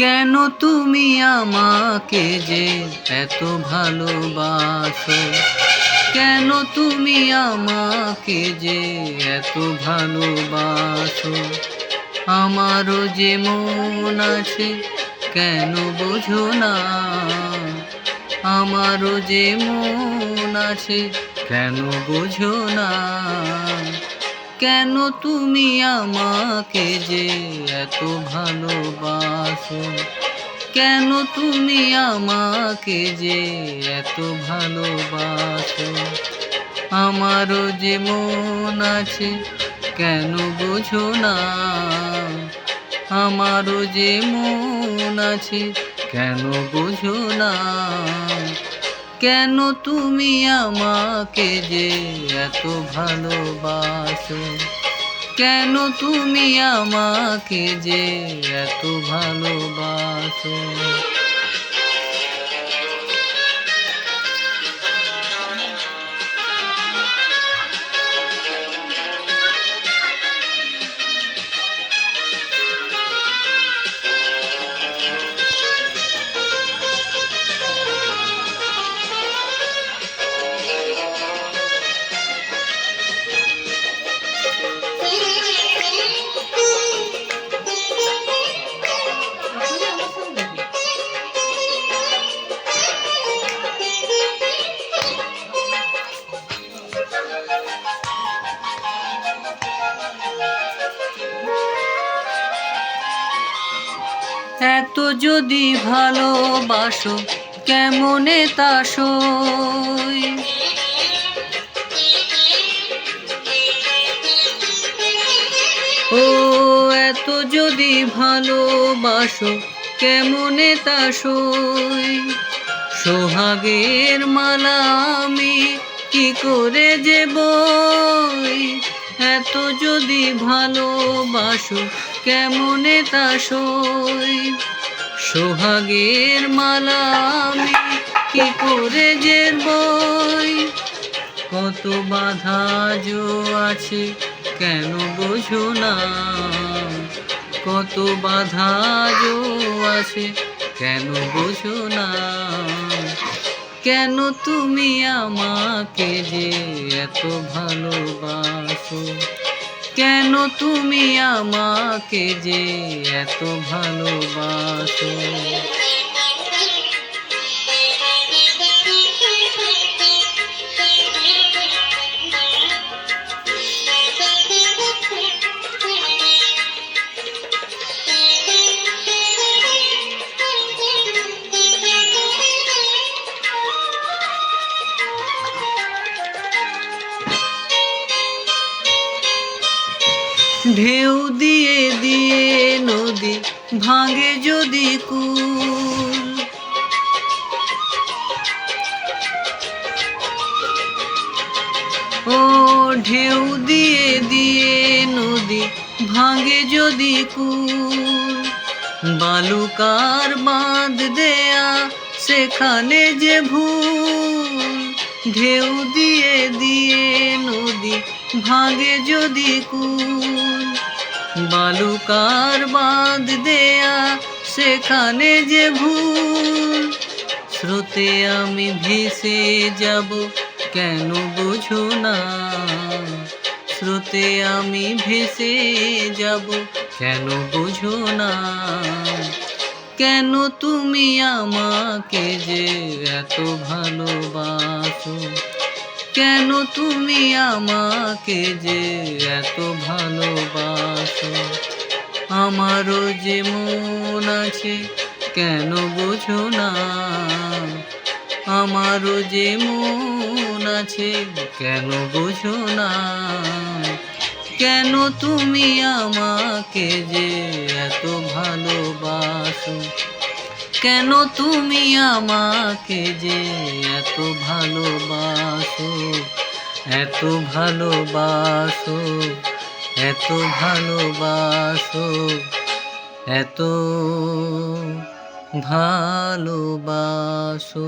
কেন তুমি আমাকে যে এত ভালোবাসো, কেন তুমি আমাকে যে এত ভালোবাসো। আমারও যে মন আছে কেন বোঝো না, আমারও যে মন আছে কেন বোঝো না। কেন তুমি আমাকে যে এত ভালোবাসো, কেন তুমি আমাকে যে এত ভালোবাসো। আমারও যে মন আছে কেন বোঝো না, আমারও যে মন আছে কেন বোঝো না। কেন তুমি আমাকে যে এত ভালোবাসো, কেন তুমি আমাকে যে এত ভালোবাসো। এত যদি ভালোবাসো কেমনে তা সই। ও এত যদি ভালোবাসো কেমনে তা সই। সোহাগের মালা আমি কি করে যে বই। এত যদি ভালোবাসো কেমনে তা সই। সোহাগের মালা আমি কি করে যে বই। কত বাধা জো আছে কেন বোঝো না, কত বাধা জো আছে কেন বোঝো না। কেন তুমি আমাকে যে এত ভালোবাসো, কেন তুমি আমাকে যে এত ভালোবাসো। ঢেউ দিয়ে দিয়ে নদী ভাঙে যদি কুল। ও ঢেউ দিয়ে দিয়ে নদী ভাঙে যদি কুল। বালুকার বাঁধ দেয়া সেখানে যে ভুল। ঢেউ দিয়ে দিয়ে নদী ভাঙে যদি কুল। বালুকার বাঁধ দেয়া সেখানে যে ভুল। স্রোতে আমি ভেসে যাব কেন বোঝো না, স্রোতে আমি ভেসে যাব কেন বোঝো না। কেন তুমি আমাকে যে এত ভালোবাসো, কেন তুমি আমাকে যে এত ভালোবাসো। আমারও যে মন আছে কেন বোঝো না, আমারও যে মন আছে কেন বোঝো না। কেন তুমি আমাকে যে এত ভালোবাসো, কেন তুমি আমাকে যে এত ভালোবাসো, এত ভালোবাসো, এত ভালোবাসো, এত ভালোবাসো।